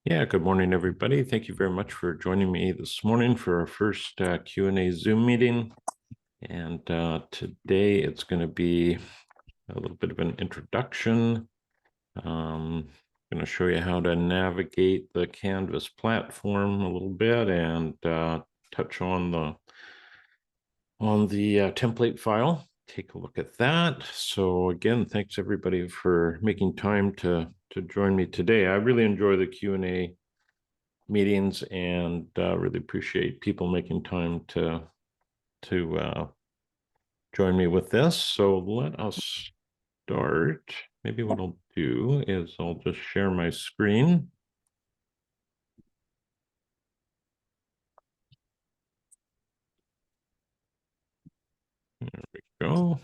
Yeah, good morning, everybody. Thank you very much for joining me this morning for our first Q&A Zoom meeting. And today it's going to be a little bit of an introduction. I'm going to show you how to navigate the Canvas platform a little bit and touch on the template file. Take a look at that. So again, thanks everybody for making time to join me today. I really enjoy the Q&A meetings and really appreciate people making time to join me with this. So let us start. Maybe what I'll do is I'll just share my screen. There we go.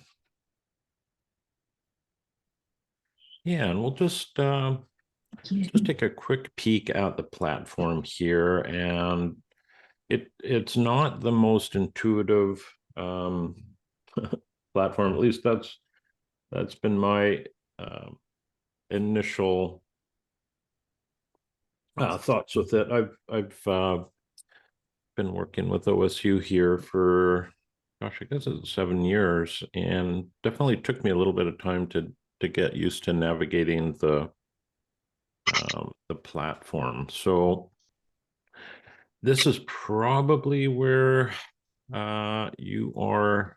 Yeah, and we'll just take a quick peek at the platform here, and it's not the most intuitive platform. At least that's been my initial thoughts with it. I've been working with OSU here for, gosh, I guess it's 7 years, and definitely took me a little bit of time to get used to navigating the platform. So this is probably where you are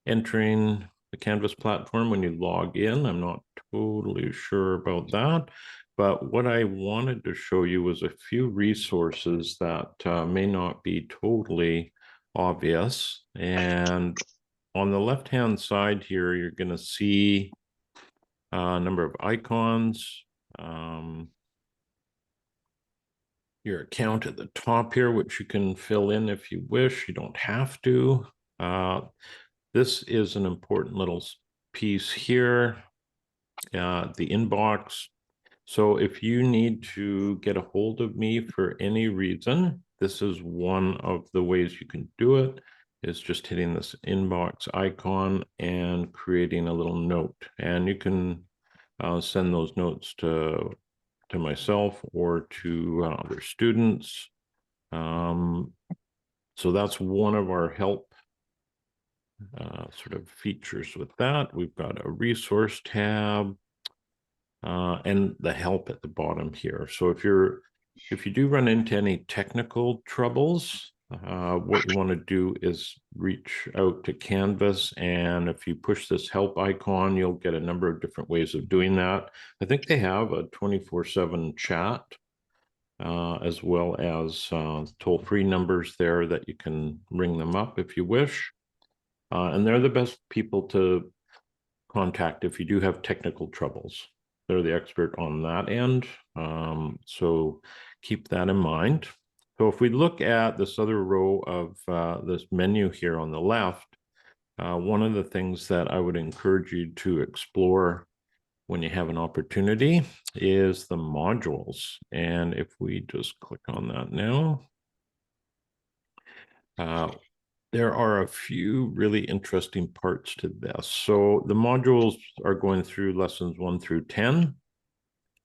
entering the Canvas platform when you log in. I'm not totally sure about that, but what I wanted to show you was a few resources that may not be totally obvious. And on the left-hand side here, you're going to see a number of icons. Your account at the top here, which you can fill in if you wish. You don't have to. This is an important little piece here, the inbox. So if you need to get a hold of me for any reason, this is one of the ways you can do it, is just hitting this inbox icon and creating a little note. And you can send those notes to myself or to other students. So that's one of our help sort of features with that. We've got a resource tab and the help at the bottom here. So if you do run into any technical troubles, what you want to do is reach out to Canvas, and if you push this help icon, you'll get a number of different ways of doing that. I think they have a 24/7 chat, as well as toll-free numbers there that you can ring them up if you wish. And they're the best people to contact if you do have technical troubles. They're the expert on that end. So keep that in mind. So if we look at this other row of this menu here on the left, one of the things that I would encourage you to explore when you have an opportunity is the modules. And if we just click on that now, there are a few really interesting parts to this. So the modules are going through lessons 1 through 10,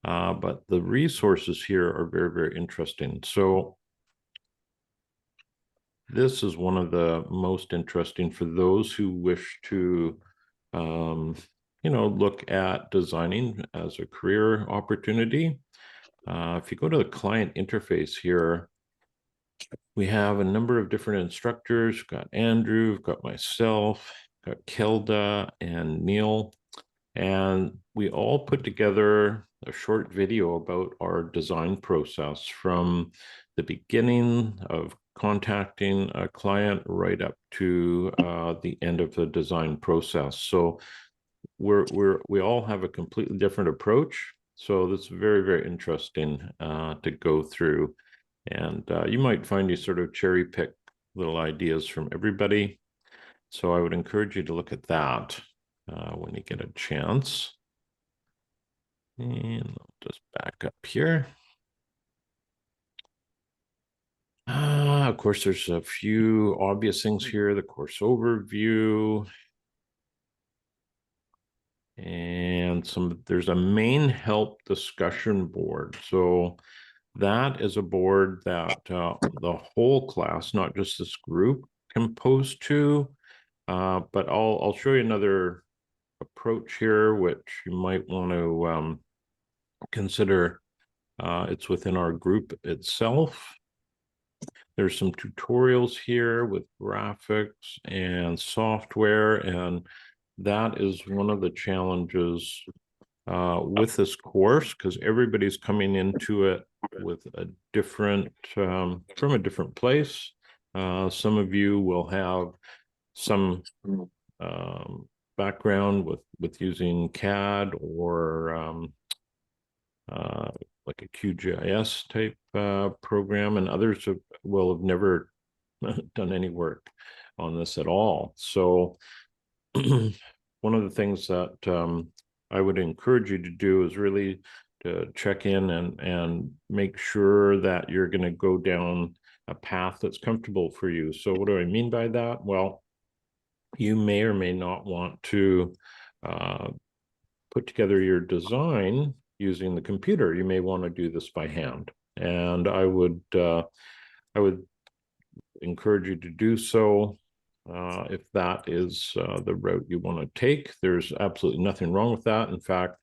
but the resources here are very, very interesting. So this is one of the most interesting for those who wish to, look at designing as a career opportunity. If you go to the client interface here, we have a number of different instructors. We've got Andrew, we've got myself, got Kelda and Neil, and we all put together a short video about our design process from the beginning of contacting a client right up to the end of the design process. So we all have a completely different approach. So that's very, very interesting to go through. And you might find you sort of cherry pick little ideas from everybody. So I would encourage you to look at that when you get a chance. And I'll just back up here. Of course, there's a few obvious things here, the course overview. and there's a main help discussion board. So that is a board that the whole class, not just this group, can post to. But I'll show you another approach here, which you might want to consider. It's within our group itself. There's some tutorials here with graphics and software, and that is one of the challenges with this course, because everybody's coming into it with a different, from a different place. Some of you will have some background with using CAD or like a QGIS type program, and others will have never done any work on this at all. So one of the things that I would encourage you to do is really to check in and make sure that you're going to go down a path that's comfortable for you. So what do I mean by that? Well, you may or may not want to put together your design using the computer. You may want to do this by hand, and I would encourage you to do so if that is the route you want to take. There's absolutely nothing wrong with that. In fact,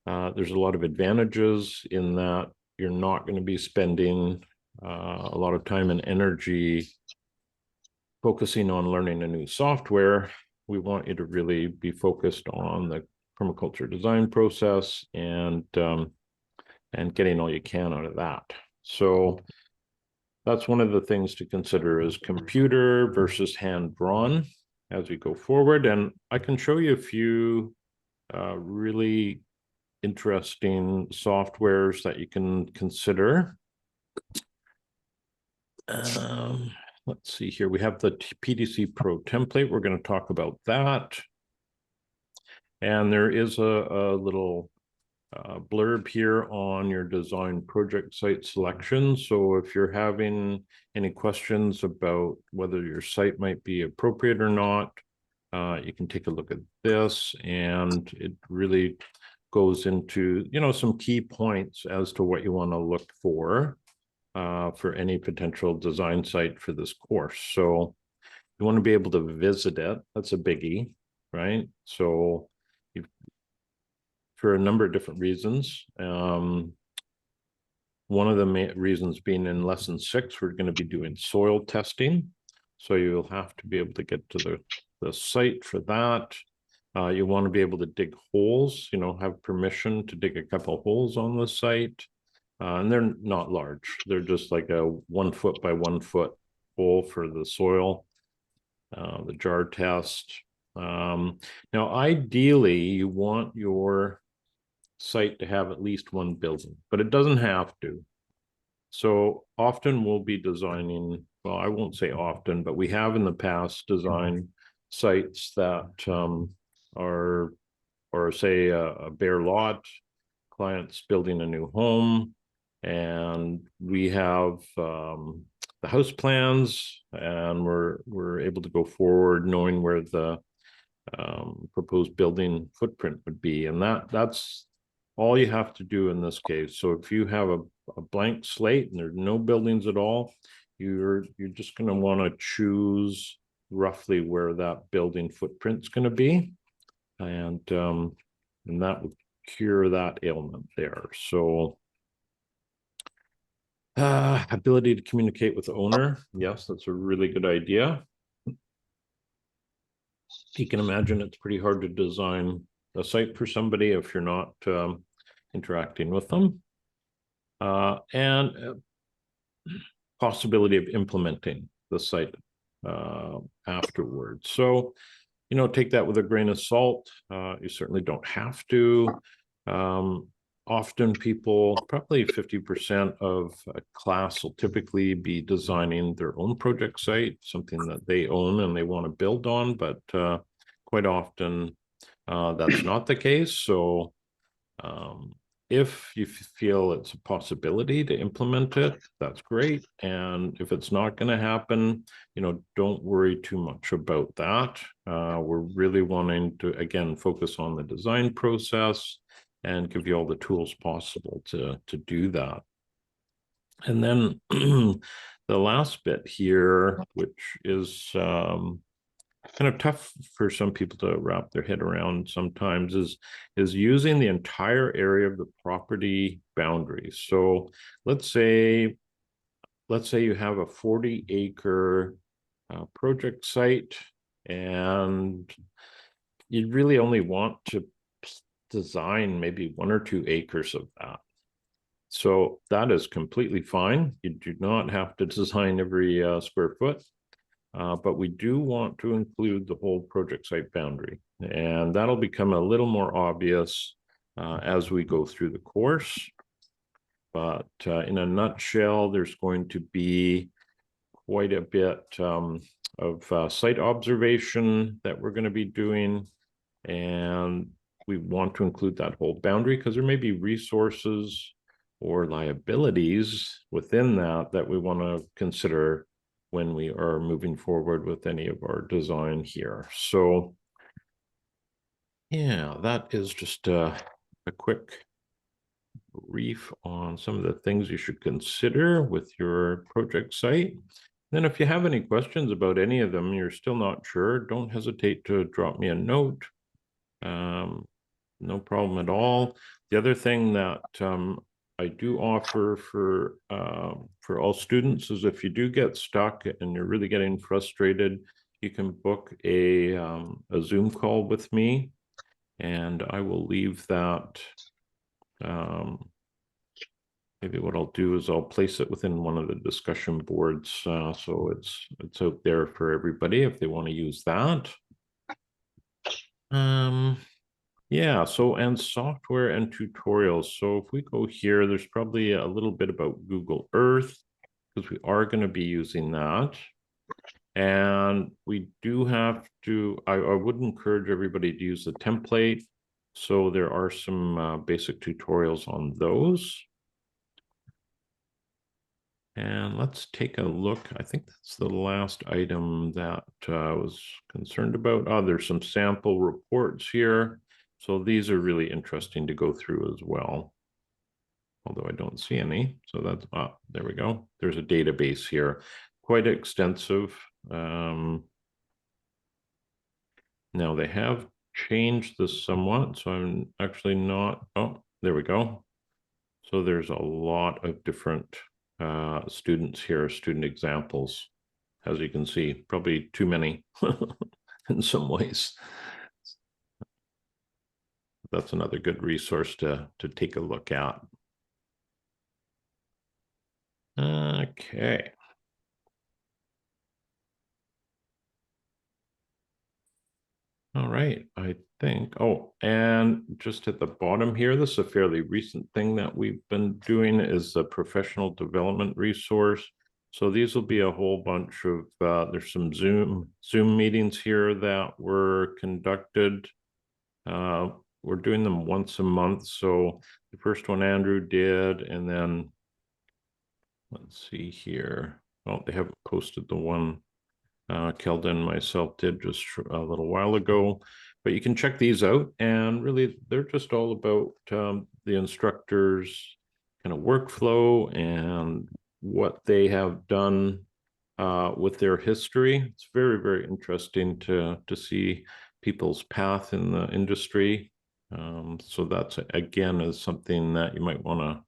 there's a lot of advantages in that you're not going to be spending a lot of time and energy focusing on learning a new software. We want you to really be focused on the permaculture design process and getting all you can out of that. So that's one of the things to consider, is computer versus hand-drawn as we go forward. And I can show you a few really interesting softwares that you can consider. Let's see here. We have the PDC Pro template. We're going to talk about that. And there is a little blurb here on your design project site selection. So if you're having any questions about whether your site might be appropriate or not, you can take a look at this, and it really goes into, you know, some key points as to what you want to look for any potential design site for this course. So you want to be able to visit it. That's a biggie, right? So for a number of different reasons. One of the main reasons being, in lesson 6, we're going to be doing soil testing. So you'll have to be able to get to the site for that. You want to be able to dig holes, you know, have permission to dig a couple of holes on the site. And they're not large. They're just like a 1 foot by 1 foot hole for the soil, the jar test. Now, ideally, you want your site to have at least one building, but it doesn't have to. So often we'll be designing, well, I won't say often, but we have in the past designed sites that are, or say a bare lot, clients building a new home, and we have the house plans, and we're able to go forward knowing where the proposed building footprint would be, and that's all you have to do in this case. So if you have a blank slate and there's no buildings at all, you're just going to want to choose roughly where that building footprint's going to be, and that would cure that ailment there. So ability to communicate with the owner, yes, that's a really good idea. You can imagine it's pretty hard to design a site for somebody if you're not interacting with them. And possibility of implementing the site afterwards. So, you know, take that with a grain of salt. You certainly don't have to. Often people, probably 50% of a class will typically be designing their own project site, something that they own and they want to build on, but quite often that's not the case. So if you feel it's a possibility to implement it, that's great. And if it's not going to happen, don't worry too much about that. We're really wanting to, again, focus on the design process and give you all the tools possible to do that. And then the last bit here, which is kind of tough for some people to wrap their head around sometimes, is using the entire area of the property boundary. So let's say you have a 40-acre project site, and you really only want to design maybe 1 or 2 acres of that. So that is completely fine. You do not have to design every square foot. But we do want to include the whole project site boundary, and that'll become a little more obvious as we go through the course. But in a nutshell, there's going to be quite a bit of site observation that we're going to be doing, and we want to include that whole boundary because there may be resources or liabilities within that we want to consider when we are moving forward with any of our design here. So yeah, that is just a quick brief on some of the things you should consider with your project site. Then if you have any questions about any of them, you're still not sure, don't hesitate to drop me a note. No problem at all. The other thing that I do offer for all students is if you do get stuck and you're really getting frustrated, you can book a Zoom call with me, and I will leave that. Maybe what I'll do is I'll place it within one of the discussion boards, so it's out there for everybody if they want to use that. Yeah, so and software and tutorials. So if we go here, there's probably a little bit about Google Earth because we are going to be using that. And we do have to, I would encourage everybody to use the template. So there are some basic tutorials on those. And let's take a look. I think that's the last item that I was concerned about. Oh, there's some sample reports here. So these are really interesting to go through as well. Although I don't see any. So that's, there we go. There's a database here, quite extensive. Now they have changed this somewhat. So I'm actually not, oh, there we go. So there's a lot of different students here, student examples. As you can see, probably too many in some ways. That's another good resource to take a look at. Okay. All right, I think, oh, and just at the bottom here, this is a fairly recent thing that we've been doing, is a professional development resource. So these will be a whole bunch of, there's some Zoom meetings here that were conducted. We're doing them once a month. So the first one Andrew did, and then let's see here. Oh, they haven't posted the one Kelda and myself did just a little while ago, but you can check these out, and really they're just all about the instructors' kind of workflow and what they have done with their history. It's very, very interesting to see people's path in the industry. So that's, again, is something that you might want to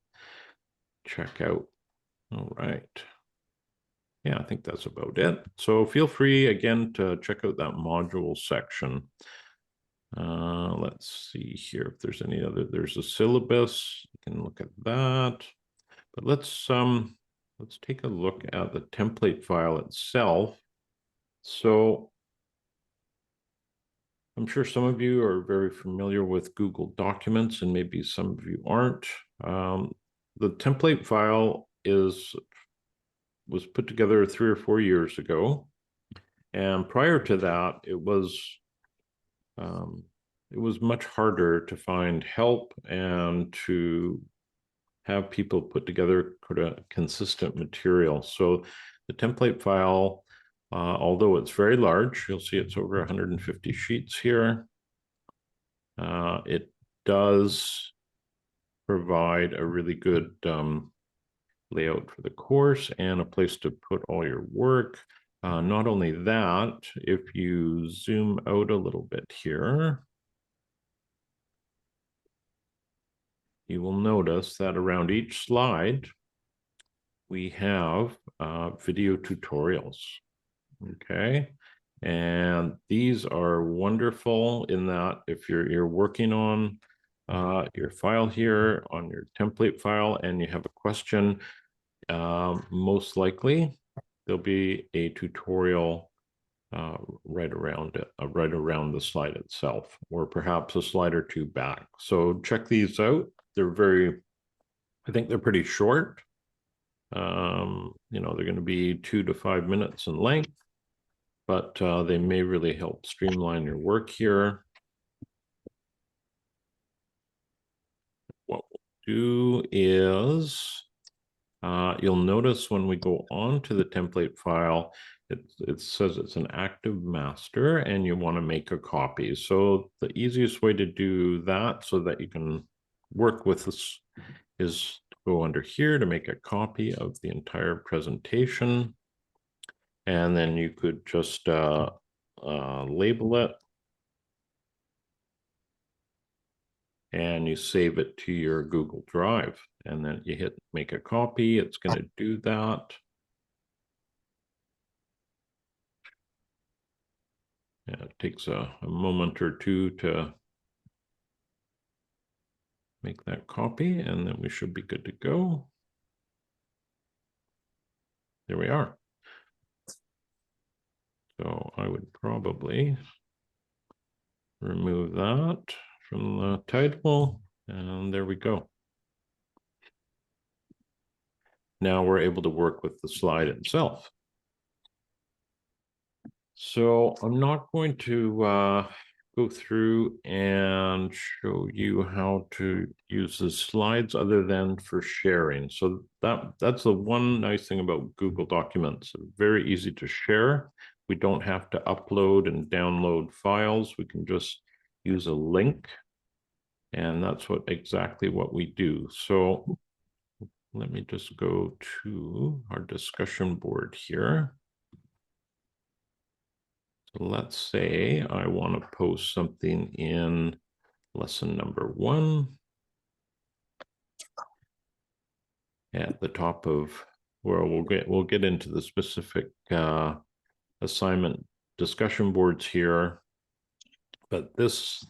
check out. All right. Yeah, I think that's about it. So feel free again to check out that module section. Let's see here if there's any other, there's a syllabus, you can look at that. But let's take a look at the template file itself. So I'm sure some of you are very familiar with Google Documents, and maybe some of you aren't. The template file was put together 3 or 4 years ago. And prior to that, it was it was much harder to find help and to have people put together consistent material. So the template file, although it's very large, you'll see it's over 150 sheets here. It does provide a really good layout for the course and a place to put all your work. Not only that, if you zoom out a little bit here, you will notice that around each slide, we have video tutorials, okay? And these are wonderful in that if you're working on your file here, on your template file, and you have a question, most likely there'll be a tutorial right around it, right around the slide itself, or perhaps a slide or two back. So check these out. I think they're pretty short. You know, they're going to be 2 to 5 minutes in length, but they may really help streamline your work here. What we'll do is you'll notice when we go on to the template file, it says it's an active master and you want to make a copy. So the easiest way to do that so that you can work with this is to go under here to make a copy of the entire presentation. And then you could just label it and you save it to your Google Drive. And then you hit make a copy. It's going to do that. Yeah, it takes a moment or two to make that copy, and then we should be good to go. There we are. So I would probably remove that from the title, and there we go. Now we're able to work with the slide itself. So I'm not going to go through and show you how to use the slides other than for sharing. So that's the one nice thing about Google Documents. They're very easy to share. We don't have to upload and download files. We can just use a link. And that's exactly what we do. So let me just go to our discussion board here. So let's say I want to post something in lesson number 1 at the top of where we'll get into the specific assignment discussion boards here. But this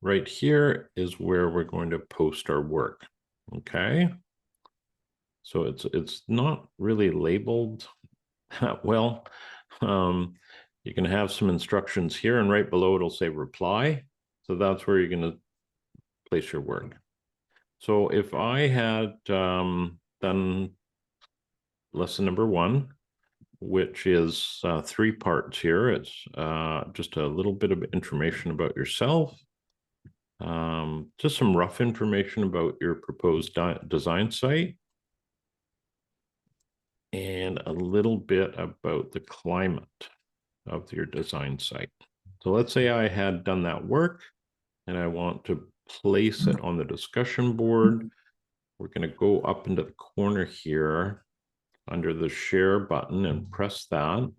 right here is where we're going to post our work. Okay. So it's not really labeled that well. You can have some instructions here, and right below it'll say reply. So that's where you're going to place your work. So if I had done lesson number 1, which is 3 parts here, it's just a little bit of information about yourself, just some rough information about your proposed design site, and a little bit about the climate of your design site. So let's say I had done that work and I want to place it on the discussion board. We're going to go up into the corner here under the share button and press that.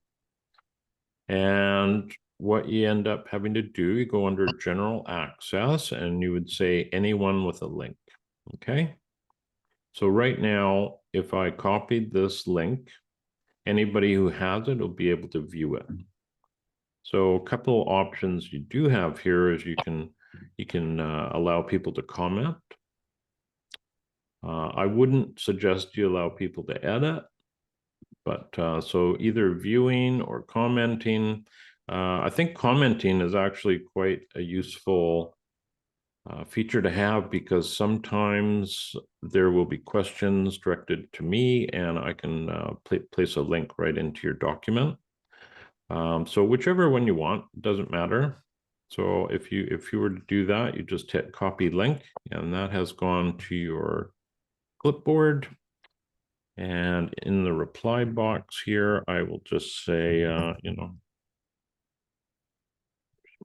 And what you end up having to do, you go under general access and you would say anyone with a link. Okay. So right now, if I copied this link, anybody who has it will be able to view it. So a couple of options you do have here is you can allow people to comment. I wouldn't suggest you allow people to edit, but so either viewing or commenting. I think commenting is actually quite a useful feature to have, because sometimes there will be questions directed to me and I can place a link right into your document. So whichever one you want, doesn't matter. So if you were to do that, you just hit copy link, and that has gone to your clipboard. And in the reply box here, I will just say,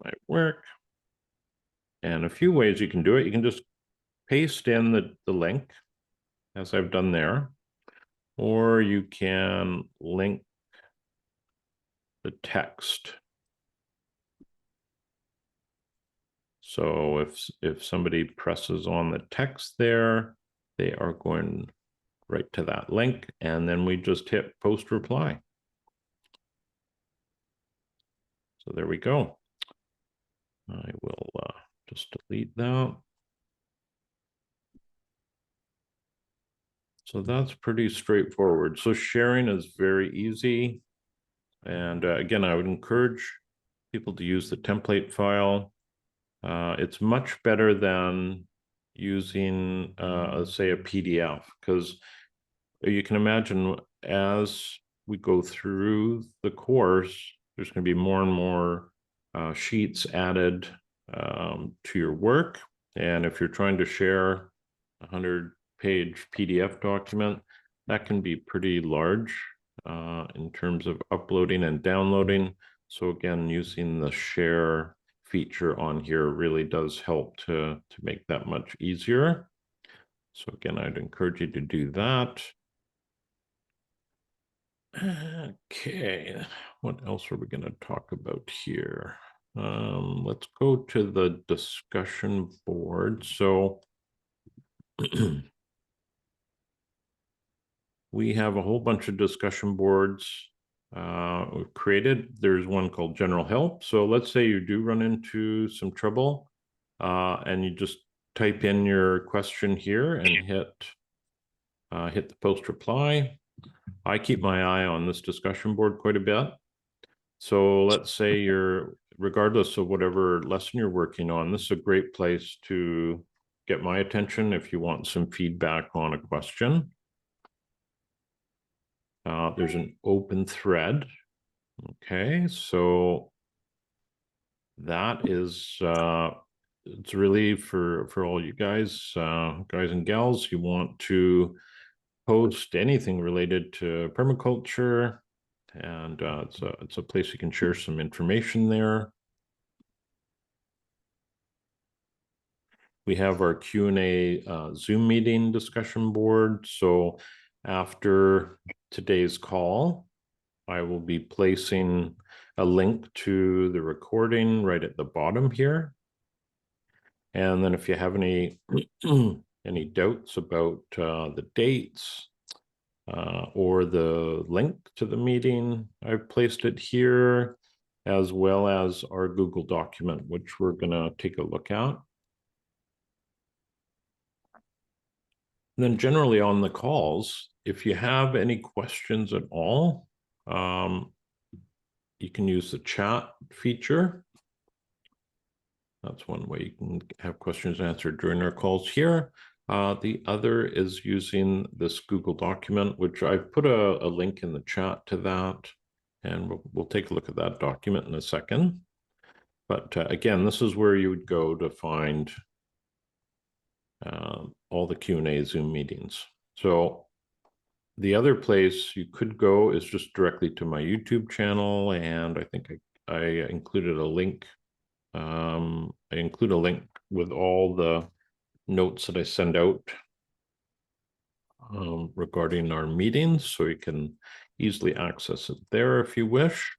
my work. And a few ways you can do it. You can just paste in the link, as I've done there, or you can link the text. So if somebody presses on the text there, they are going right to that link, and then we just hit post reply. So there we go. I will just delete that. So that's pretty straightforward. So sharing is very easy. And again, I would encourage people to use the template file. It's much better than using, say, a PDF, because you can imagine as we go through the course, there's going to be more and more sheets added to your work. And if you're trying to share a 100-page PDF document, that can be pretty large in terms of uploading and downloading. So again, using the share feature on here really does help to make that much easier. So again, I'd encourage you to do that. Okay, what else are we going to talk about here? Let's go to the discussion board. So we have a whole bunch of discussion boards we've created. There's one called General Help. So let's say you do run into some trouble and you just type in your question here and hit the post reply. I keep my eye on this discussion board quite a bit. So let's say you're, regardless of whatever lesson you're working on, this is a great place to get my attention if you want some feedback on a question. There's an open thread. Okay, so that is it's really for all you guys, guys and gals, you want to post anything related to permaculture, and it's a place you can share some information there. We have our Q&A Zoom meeting discussion board. So after today's call, I will be placing a link to the recording right at the bottom here. And then if you have any any doubts about the dates or the link to the meeting, I've placed it here, as well as our Google document, which we're going to take a look at. And then generally on the calls, if you have any questions at all, you can use the chat feature. That's one way you can have questions answered during our calls here. The other is using this Google document, which I've put a link in the chat to that, and we'll take a look at that document in a second. But again, this is where you would go to find all the Q&A Zoom meetings. So the other place you could go is just directly to my YouTube channel, and I think I included a link. I include a link with all the notes that I send out regarding our meetings, so you can easily access it there if you wish.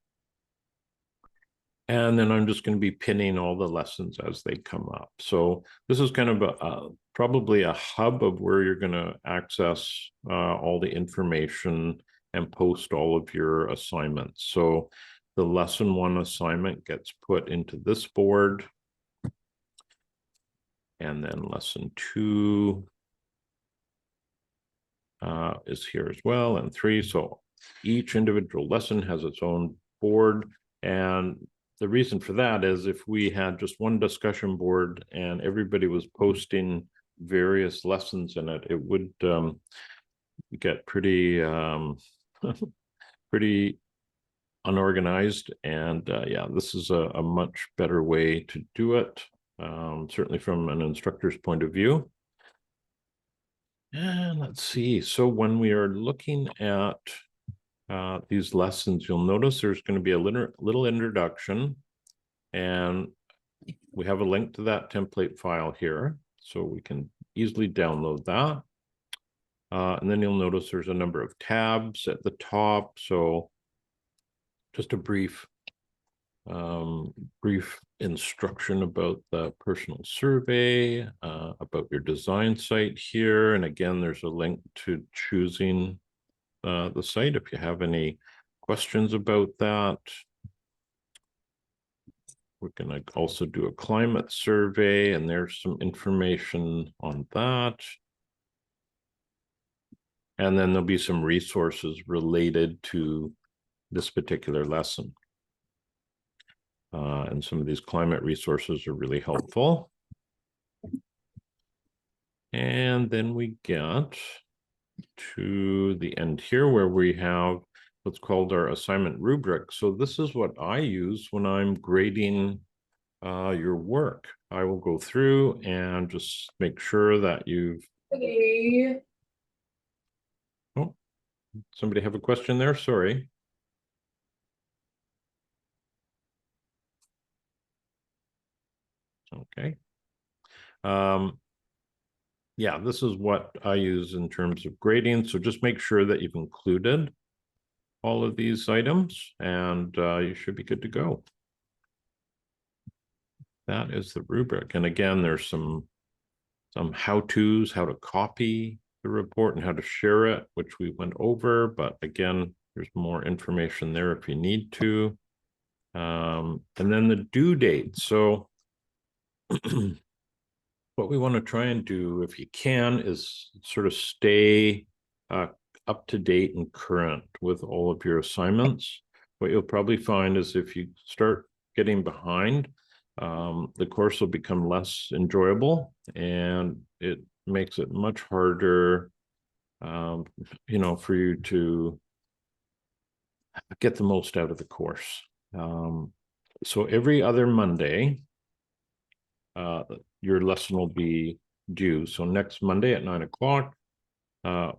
And then I'm just going to be pinning all the lessons as they come up. So this is kind of probably a hub of where you're going to access all the information and post all of your assignments. So the lesson 1 assignment gets put into this board. And then lesson 2 is here as well, and 3. So each individual lesson has its own board. And the reason for that is if we had just one discussion board and everybody was posting various lessons in it, it would get pretty pretty unorganized. And yeah, this is a much better way to do it, certainly from an instructor's point of view. And let's see. So when we are looking at these lessons, you'll notice there's going to be a little introduction, and we have a link to that template file here, so we can easily download that. And then you'll notice there's a number of tabs at the top. So just a brief instruction about the personal survey, about your design site here. And again, there's a link to choosing the site if you have any questions about that. We're going to also do a climate survey, and there's some information on that. And then there'll be some resources related to this particular lesson. And some of these climate resources are really helpful. And then we get to the end here where we have what's called our assignment rubric. So this is what I use when I'm grading your work. I will go through and just make sure that you've... Hey. Oh, somebody have a question there? Sorry. Okay. Yeah, this is what I use in terms of grading. So just make sure that you've included all of these items, and you should be good to go. That is the rubric. And again, there's some how-tos, how to copy the report and how to share it, which we went over. But again, there's more information there if you need to. And then the due date. So what we want to try and do, if you can, is sort of stay up to date and current with all of your assignments. What you'll probably find is if you start getting behind, the course will become less enjoyable, and it makes it much harder, you know, for you to get the most out of the course. So every other Monday, your lesson will be due. So next Monday at 9 o'clock,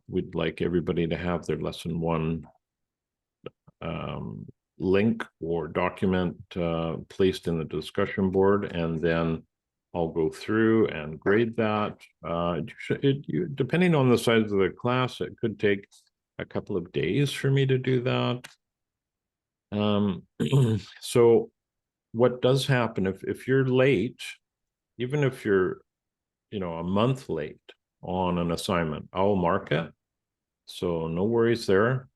we'd like everybody to have their lesson 1 link or document placed in the discussion board, and then I'll go through and grade that. Depending on the size of the class, it could take a couple of days for me to do that. So what does happen if you're late, even if you're, you know, a month late on an assignment, I'll mark it. So no worries there.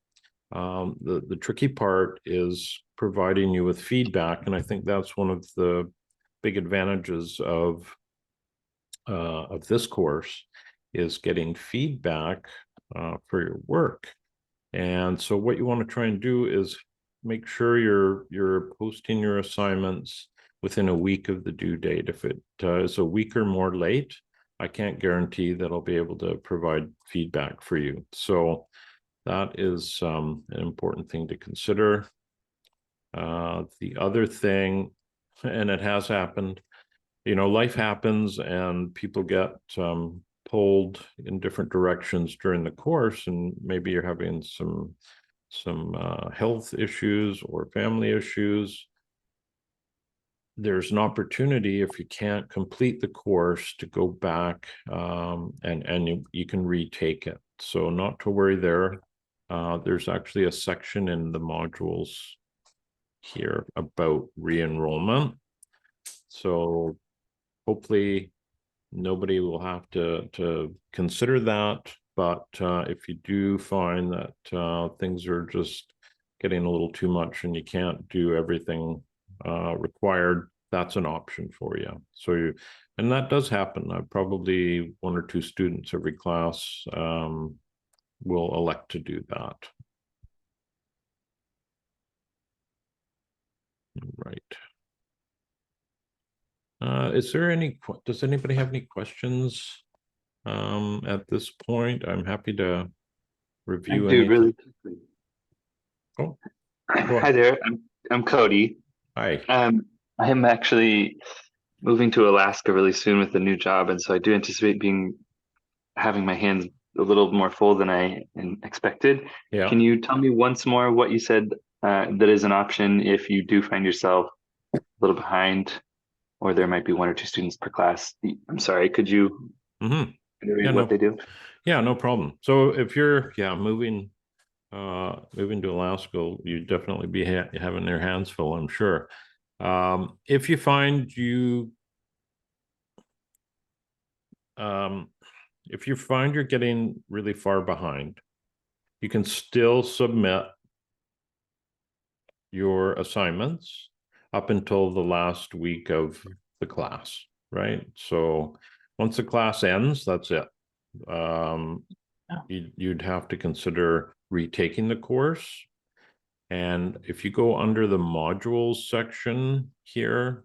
The tricky part is providing you with feedback, and I think that's one of the big advantages of this course is getting feedback for your work. And so what you want to try and do is make sure you're posting your assignments within a week of the due date. If it is a week or more late, I can't guarantee that I'll be able to provide feedback for you. So that is an important thing to consider. The other thing, and it has happened, you know, life happens and people get pulled in different directions during the course, and maybe you're having some health issues or family issues. There's an opportunity, if you can't complete the course, to go back and you can retake it. So not to worry there. There's actually a section in the modules here about re-enrollment. So hopefully nobody will have to consider that. But if you do find that things are just getting a little too much and you can't do everything required, that's an option for you. So and that does happen. Probably 1 or 2 students every class will elect to do that. Right. Is there does anybody have any questions at this point? I'm happy to review anything. Really quickly. Oh. Hi Well, there. I'm Cody. hi. Um, I am actually moving to Alaska really soon with a new job, and so I do anticipate being having my hands a little more full than expected. Yeah. Can you tell me once more what you said that is an option if you do find yourself a little behind, or there might be one or two students per class? I'm sorry, could you Yeah, read what no. they do? Yeah, no problem. So if you're moving to Alaska, you definitely be having their hands full, I'm sure. If you find you um if you find you're getting really far behind, you can still submit your assignments up until the last week of the class, right? So once the class ends, that's it. Um, you'd have to consider retaking the course. And if you go under the modules section here,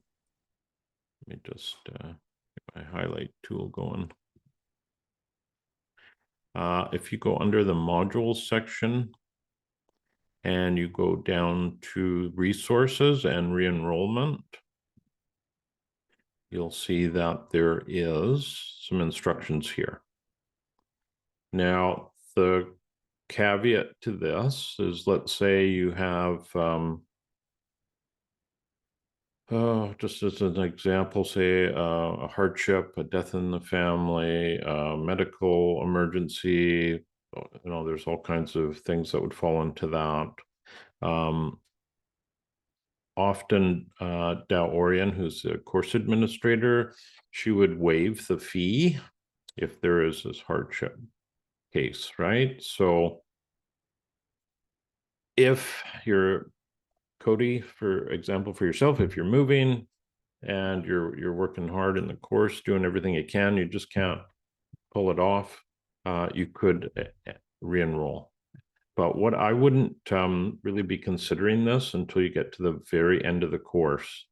let me just get my highlight tool going. If you go under the modules section and you go down to resources and re-enrollment, you'll see that there is some instructions here. Now, the caveat to this is, let's say you have, just as an example, say a hardship, a death in the family, medical emergency, there's all kinds of things that would fall into that. Um, Often, Dow Orion, who's the course administrator, she would waive the fee if there is this hardship case, right? So if you're Cody, for example, for yourself, if you're moving and you're working hard in the course, doing everything you can, you just can't pull it off, you could re-enroll. But what I wouldn't really be considering this until you get to the very end of the course.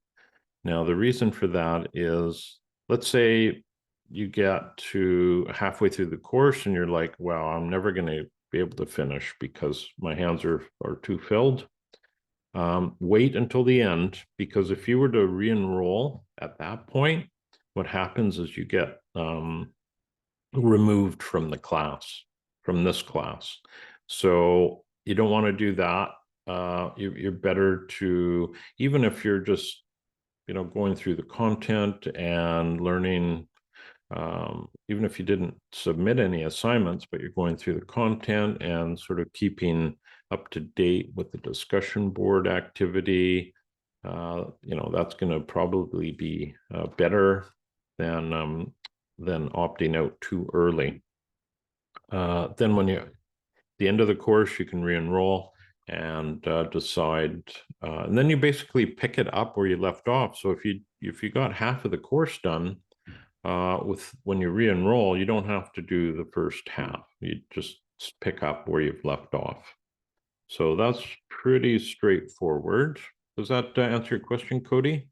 Now, the reason for that is, let's say you get to halfway through the course and you're like, well, I'm never going to be able to finish because my hands are too filled. Wait until the end, because if you were to re-enroll at that point, what happens is you get removed from the class, from this class. So you don't want to do that. You're better to, even if you're just going through the content and learning, even if you didn't submit any assignments, but you're going through the content and sort of keeping up to date with the discussion board activity, that's going to probably be better than opting out too early. Then when you the end of the course, you can re-enroll and decide, and then you basically pick it up where you left off. So if you got half of the course done, with when you re-enroll, you don't have to do the first half. You just pick up where you've left off. So that's pretty straightforward. Does that answer your question, Cody?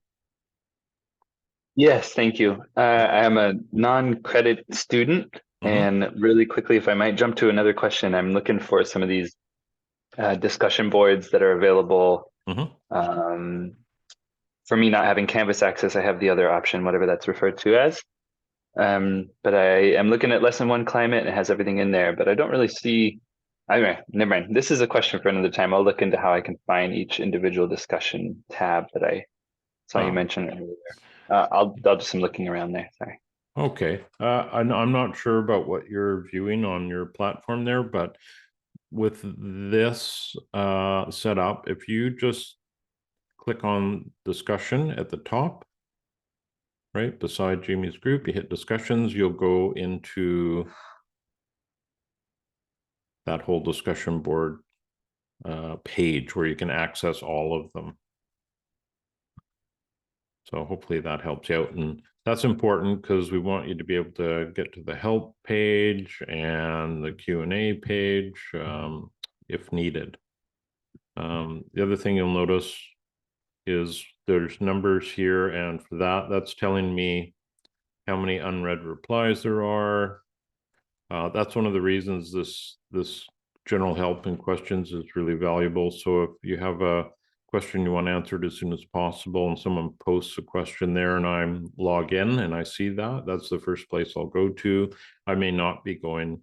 Yes, thank you. I am a non-credit student, Mm-hmm. and really quickly, if I might jump to another question, I'm looking for some of these discussion boards that are available. Mm-hmm. Um, for me, not having Canvas access, I have the other option, whatever that's referred to as. But I am looking at lesson one climate and it has everything in there, but I don't really see. Anyway, never mind. This is a question for another time. I'll look into how I can find each individual discussion tab that I saw you Ah, mention earlier. I'll do some looking around there. Sorry. okay. I'm not sure about what you're viewing on your platform there, but with this setup, if you just click on discussion at the top, right beside Jamie's group, you hit discussions, you'll go into that whole discussion board page where you can access all of them. So hopefully that helps you out. And that's important because we want you to be able to get to the help page and the Q&A page if needed. The other thing you'll notice is there's numbers here, and for that's telling me how many unread replies there are. That's one of the reasons this general help and questions is really valuable. So if you have a question you want answered as soon as possible and someone posts a question there and I'm log in and I see that, that's the first place I'll go to. I may not be going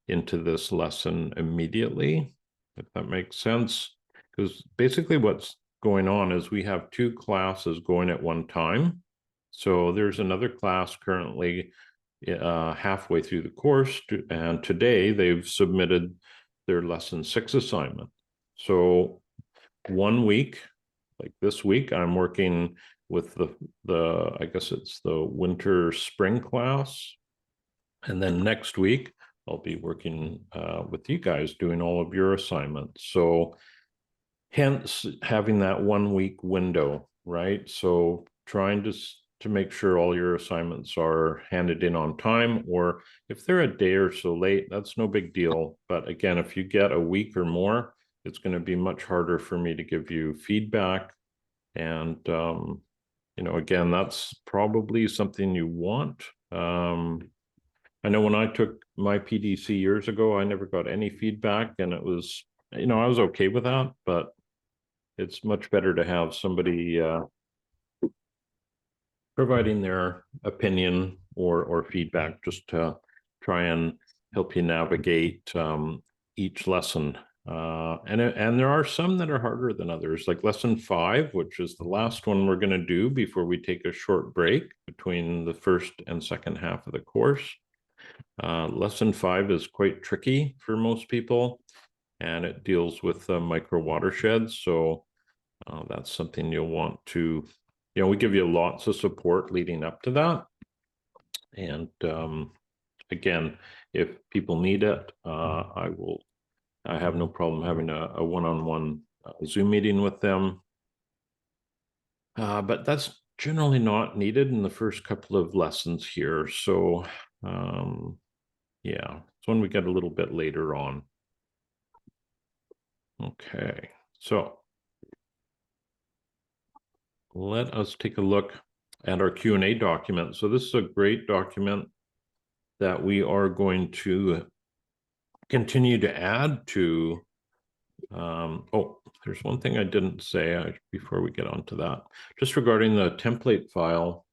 into this lesson immediately, if that makes sense. Because basically what's going on is we have two classes going at one time. So there's another class currently halfway through the course, and today they've submitted their lesson 6 assignment. So 1 week, like this week, I'm working with the I guess it's the winter spring class, and then next week I'll be working with you guys doing all of your assignments. So hence having that 1 week window, right? So trying to make sure all your assignments are handed in on time, or if they're a day or so late, that's no big deal. But again, if you get a week or more, it's going to be much harder for me to give you feedback. And, you know, again, that's probably something you want. I know when I took my PDC years ago, I never got any feedback, and it was, you know, I was okay with that, but it's much better to have somebody providing their opinion or feedback just to try and help you navigate each lesson. And there are some that are harder than others, like lesson 5, which is the last one we're going to do before we take a short break between the first and second half of the course. Lesson 5 is quite tricky for most people, and it deals with micro watersheds. So that's something you'll want to, you know, we give you lots of support leading up to that. And again, if people need it, I have no problem having a one-on-one Zoom meeting with them. But that's generally not needed in the first couple of lessons here. So yeah, it's when we get a little bit later on. Okay, so let us take a look at our Q&A document. So this is a great document that we are going to continue to add to. Oh, there's one thing I didn't say before we get onto that. Just regarding the template file,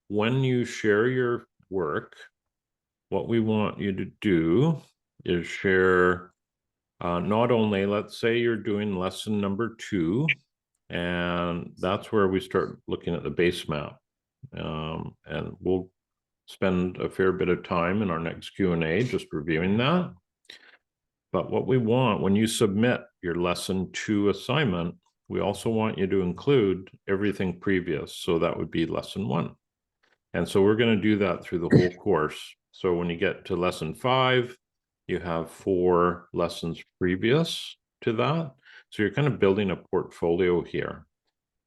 when you share your work, what we want you to do is share not only, let's say you're doing lesson number 2, and that's where we start looking at the base map. And we'll spend a fair bit of time in our next Q&A just reviewing that. But what we want when you submit your lesson 2 assignment, we also want you to include everything previous. So that would be lesson 1. And so we're going to do that through the whole course. So when you get to lesson 5, you have 4 lessons previous to that. So you're kind of building a portfolio here.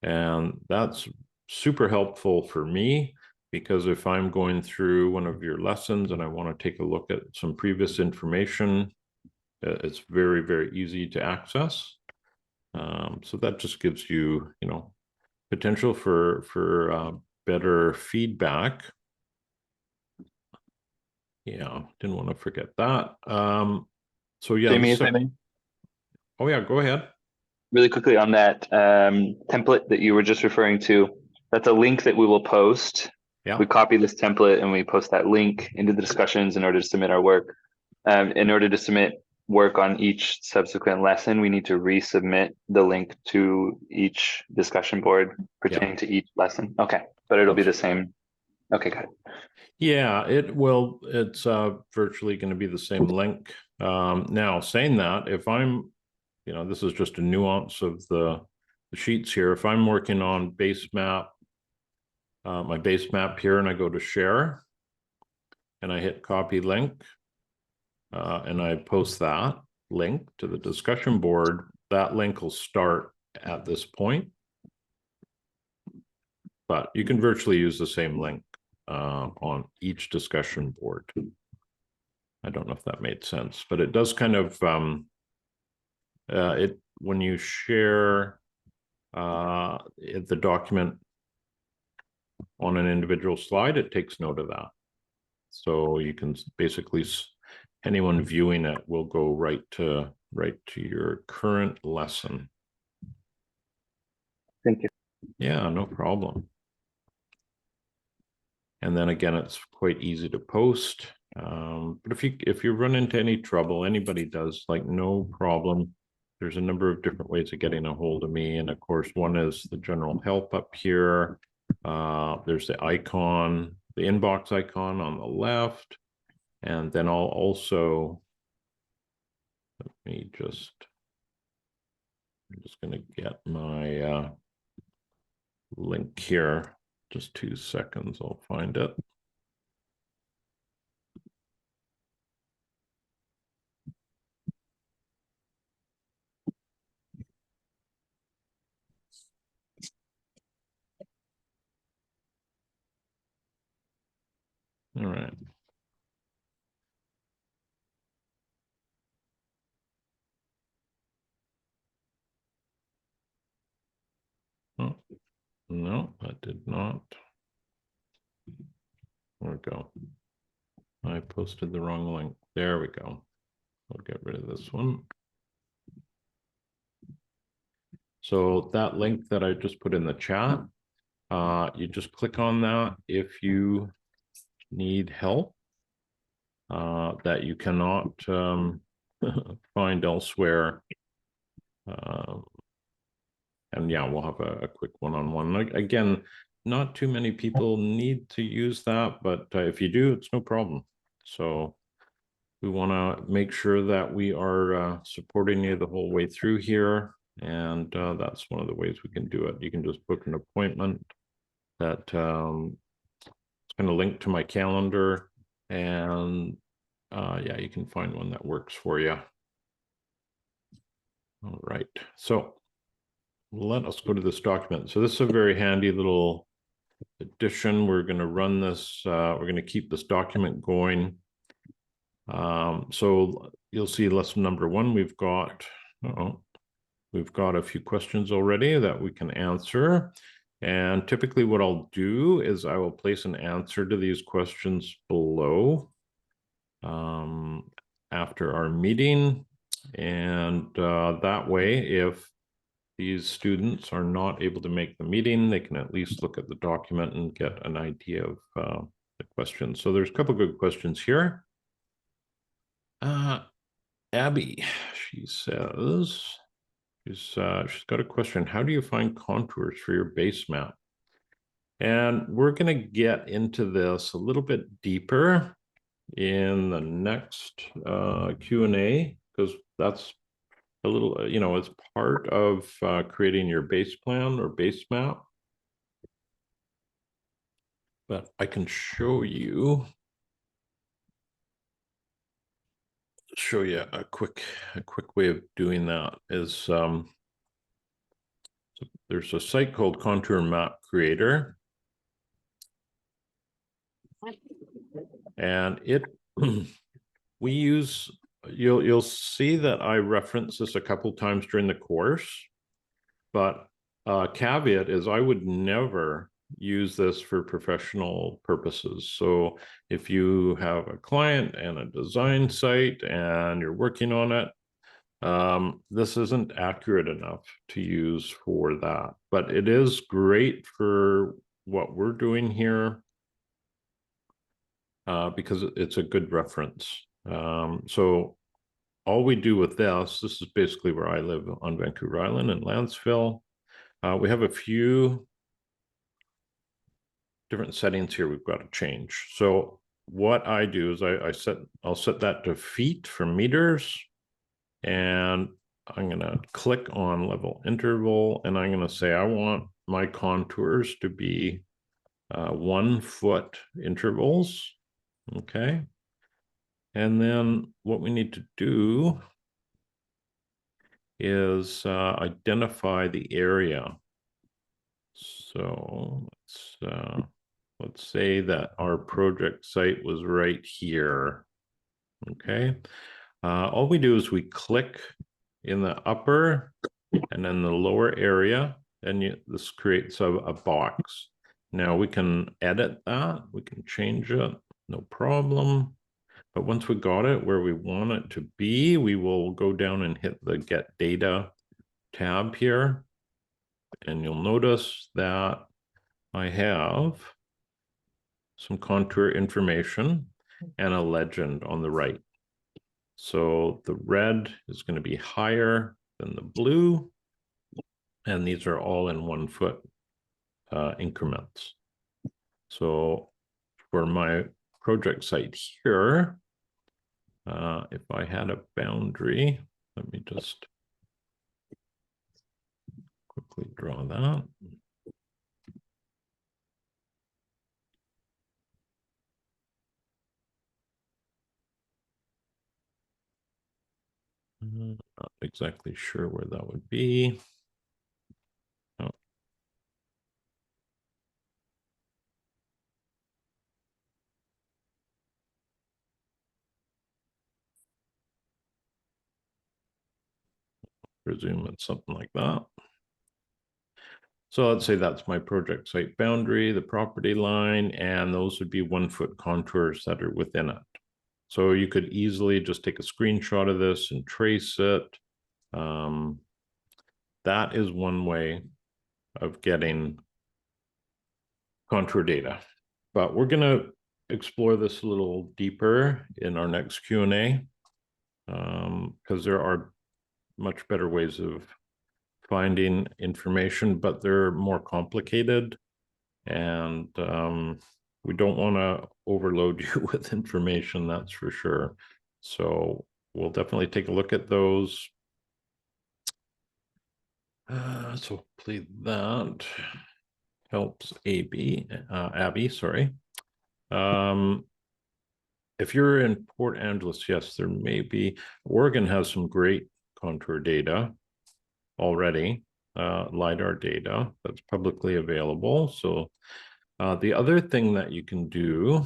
And that's super helpful for me, because if I'm going through one of your lessons and I want to take a look at some previous information, it's very, very easy to access. So that just gives you, you know, potential for better feedback. Yeah, didn't want to forget that. So yeah, Jamie, if I may, oh yeah, go ahead. really quickly on that template that you were just referring to, that's a link that we will post. Yeah. We copy this template and we post that link into the discussions in order to submit our work. In order to submit work on each subsequent lesson, we need to resubmit the link to each discussion board pertaining to each lesson. Okay, but it'll be the same. Okay, got it. Yeah, it will. It's virtually going to be the same link. Now, saying that, if I'm, you know, this is just a nuance of the sheets here. If I'm working on base map, my base map here, and I go to share, and I hit copy link, and I post that link to the discussion board, that link will start at this point. But you can virtually use the same link on each discussion board. I don't know if that made sense, but it does kind of when you share the document on an individual slide, it takes note of that. So you can basically anyone viewing it will go right to your current lesson. Thank you. Yeah, no problem. And then again, it's quite easy to post. But if you run into any trouble, anybody does, like, no problem. There's a number of different ways of getting a hold of me. And of course, one is the general help up here. There's the icon, the inbox icon on the left. And then I'll also, I'm just going to get my link here. Just 2 seconds, I'll find it. All right. Oh, no, that did not. There we go. I posted the wrong link. There we go. I'll get rid of this one. So that link that I just put in the chat, you just click on that if you need help that you cannot find elsewhere. And yeah, we'll have a quick one-on-one. Like, again, not too many people need to use that, but if you do, it's no problem. So we want to make sure that we are supporting you the whole way through here. And that's one of the ways we can do it. You can just book an appointment that it's going to link to my calendar. And yeah, you can find one that works for you. All right. So let us go to this document. So this is a very handy little addition. We're going to run this. We're going to keep this document going. So you'll see lesson number 1. We've got a few questions already that we can answer. And typically what I'll do is I will place an answer to these questions below after our meeting. And that way, if these students are not able to make the meeting, they can at least look at the document and get an idea of the questions. So there's a couple of good questions here. Abby, she says, she's got a question. How do you find contours for your base map? And we're going to get into this a little bit deeper in the next Q&A, because that's a little, it's part of creating your base plan or base map. But I can show you a quick way of doing that is so there's a site called Contour Map Creator, and we use, you'll see that I reference this a couple times during the course, but caveat is I would never use this for professional purposes. So if you have a client and a design site and you're working on it, this isn't accurate enough to use for that, but it is great for what we're doing here because it's a good reference. So all we do with this is basically where I live on Vancouver Island in Lanceville. We have a few different settings here we've got to change. So what I do is I'll set that to feet for meters, and I'm going to click on level interval, and I'm going to say I want my contours to be 1 foot intervals. Okay. And then what we need to do is identify the area. So let's say that our project site was right here. Okay. All we do is we click in the upper and then the lower area, and this creates a box. Now we can edit that, we can change it, no problem. But once we got it where we want it to be, we will go down and hit the Get Data tab here. And you'll notice that I have some contour information and a legend on the right. So the red is going to be higher than the blue, and these are all in 1 foot increments. So for my project site here, if I had a boundary, let me just quickly draw that. Not exactly sure where that would be. Oh. Presume it's something like that. So let's say that's my project site boundary, the property line, and those would be 1 foot contours that are within it. So you could easily just take a screenshot of this and trace it. That is one way of getting contour data. But we're going to explore this a little deeper in our next Q&A, because there are much better ways of finding information, but they're more complicated, and we don't want to overload you with information, that's for sure. So we'll definitely take a look at those. So hopefully that helps Abby, sorry. If you're in Port Angeles, yes, there may be. Oregon has some great contour data already, LiDAR data that's publicly available. So the other thing that you can do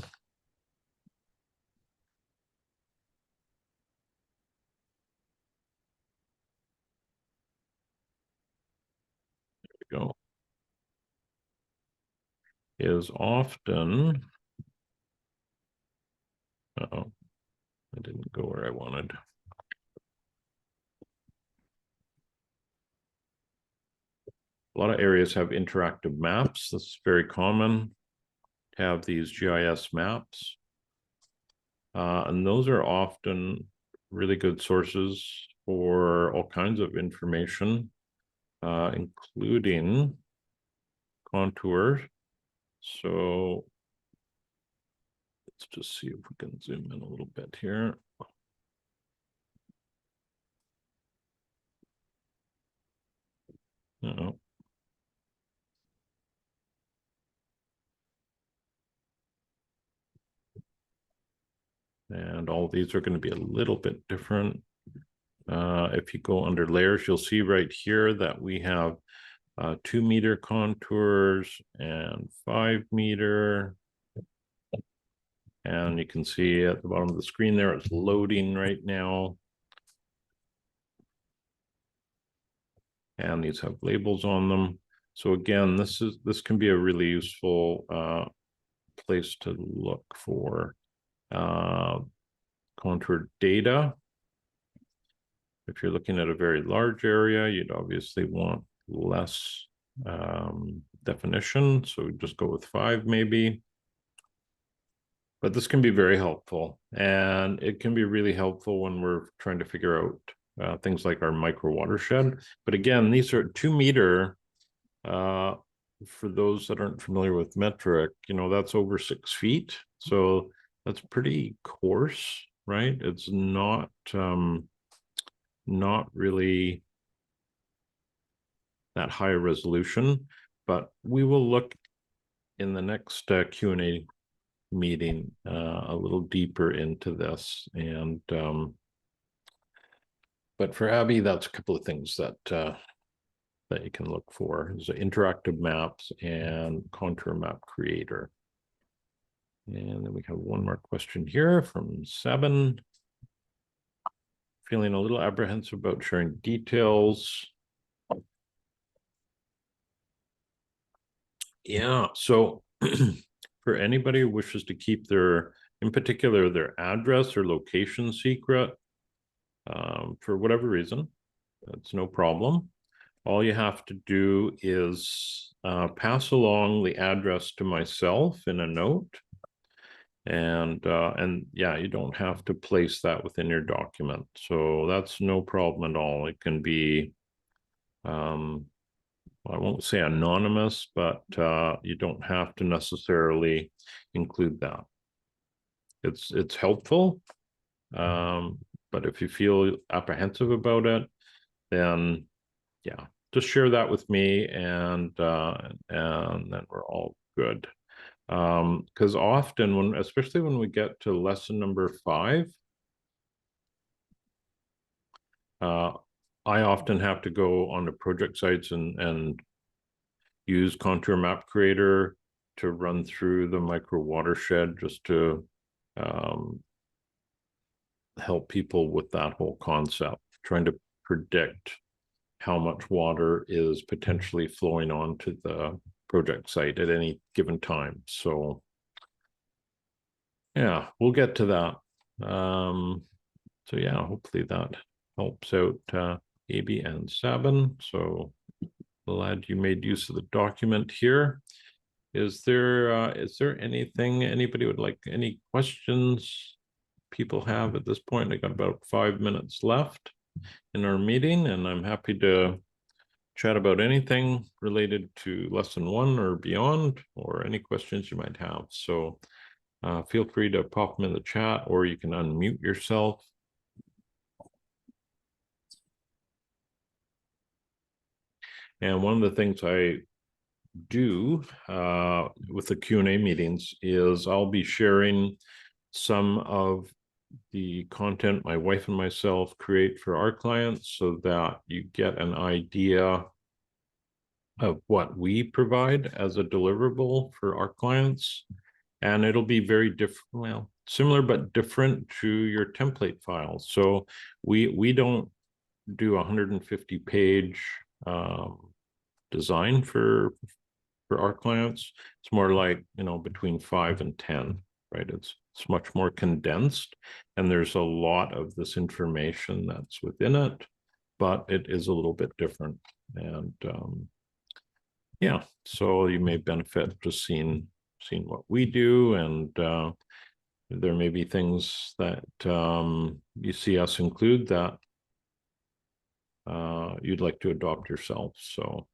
go is often, oh, I didn't go where I wanted. A lot of areas have interactive maps. That's very common to have these GIS maps. And those are often really good sources for all kinds of information, including contours. So let's just see if we can zoom in a little bit here. Uh-oh. And all these are going to be a little bit different. If you go under layers, you'll see right here that we have 2 meter contours and 5 meter. And you can see at the bottom of the screen there, it's loading right now. And these have labels on them. So again, this can be a really useful place to look for contour data. If you're looking at a very large area, you'd obviously want less definition. So just go with 5 maybe. But this can be very helpful, and it can be really helpful when we're trying to figure out things like our micro watershed. But again, these are 2 meter. For those that aren't familiar with metric, that's over 6 feet. So that's pretty coarse, right? It's not really that high resolution, but we will look in the next Q&A meeting a little deeper into this. And but for Abby, that's a couple of things that you can look for is interactive maps and contour map creator. And then we have one more question here from Seven. Feeling a little apprehensive about sharing details. Yeah, so for anybody who wishes to keep their in particular their address or location secret, for whatever reason, that's no problem. All you have to do is pass along the address to myself in a note. And yeah, you don't have to place that within your document. So that's no problem at all. It can be, I won't say anonymous, but you don't have to necessarily include that. It's helpful, but if you feel apprehensive about it, then yeah, just share that with me, and then we're all good. Because often especially when we get to lesson number 5, I often have to go onto project sites and use Contour Map Creator to run through the micro watershed, just to help people with that whole concept, trying to predict how much water is potentially flowing onto the project site at any given time. So yeah, we'll get to that. So yeah, hopefully that helps out Abby and Sabin. So glad you made use of the document here. Is there anything anybody would like, any questions people have at this point? I got about 5 minutes left in our meeting, and I'm happy to chat about anything related to lesson 1 or beyond, or any questions you might have. So feel free to pop them in the chat, or you can unmute yourself. And one of the things I do with the Q&A meetings is I'll be sharing some of the content my wife and myself create for our clients, so that you get an idea of what we provide as a deliverable for our clients. And it'll be very different, well, similar but different to your template files. So we don't do 150-page design for our clients. It's more like, between 5 and 10, right? It's much more condensed, and there's a lot of this information that's within it, but it is a little bit different. And yeah, so you may benefit just seeing what we do, and there may be things that you see us include that you'd like to adopt yourself. So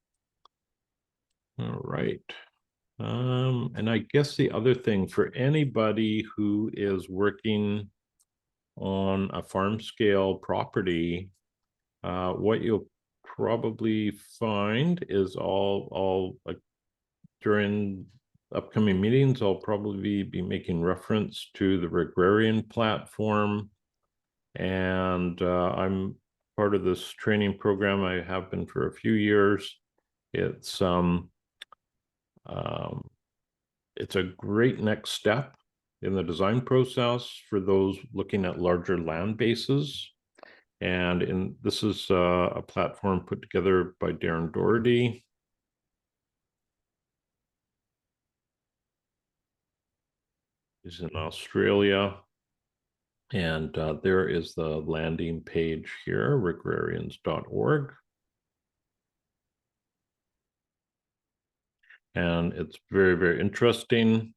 all right. And I guess the other thing for anybody who is working on a farm scale property, what you'll probably find is all during upcoming meetings, I'll probably be making reference to the Regrarian platform. And I'm part of this training program. I have been for a few years. It's a great next step in the design process for those looking at larger land bases. And this is a platform put together by Darren Doherty. He's in Australia. And there is the landing page here, regrarians.org. And it's very, very interesting.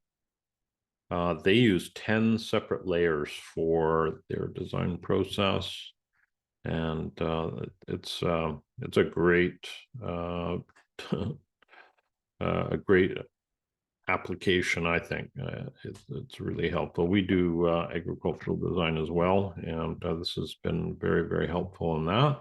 They use 10 separate layers for their design process. And it's a great a great application, I think. It's really helpful. We do agricultural design as well, and this has been very, very helpful in that.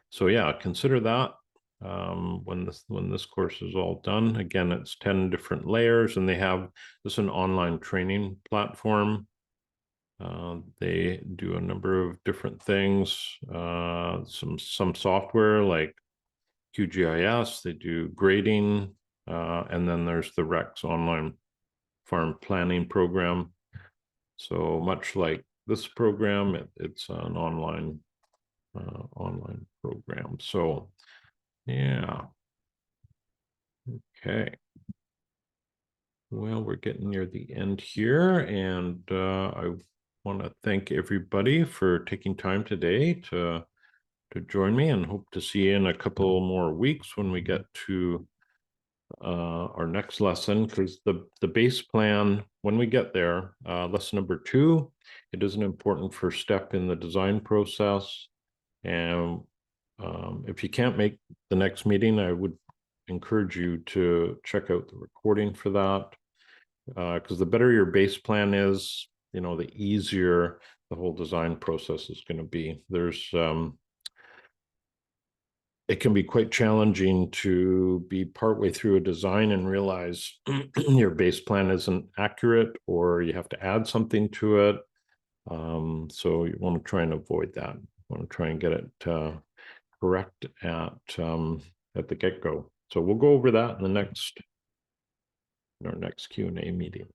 So yeah, consider that when this course is all done. Again, it's 10 different layers, and this is an online training platform. They do a number of different things, some software like QGIS, they do grading, and then there's the REX online farm planning program. So much like this program, it's an online program. So yeah, okay. Well, we're getting near the end here, and I want to thank everybody for taking time today to join me, and hope to see you in a couple more weeks when we get to our next lesson, because the base plan, when we get there, lesson number 2, it is an important first step in the design process. And if you can't make the next meeting, I would encourage you to check out the recording for that, because the better your base plan is, the easier the whole design process is going to be. It can be quite challenging to be partway through a design and realize your base plan isn't accurate, or you have to add something to it. So you want to try and avoid that. You want to try and get it correct at the get-go. So we'll go over that in our next Q&A meeting.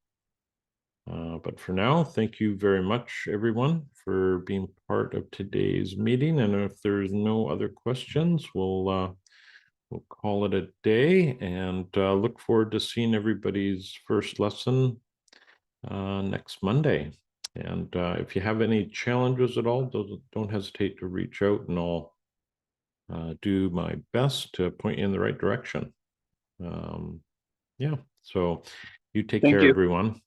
But for now, thank you very much, everyone, for being part of today's meeting. And if there's no other questions, we'll call it a day, and look forward to seeing everybody's first lesson next Monday. And if you have any challenges at all, don't hesitate to reach out, and I'll do my best to point you in the right direction. Yeah, so you take Thank care, you. everyone.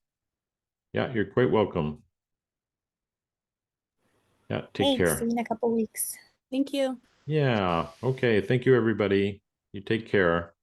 Yeah, you're quite welcome. Yeah, take Thanks. care. See you in a couple weeks. Thank you. Yeah, okay. Thank you, everybody. You take care.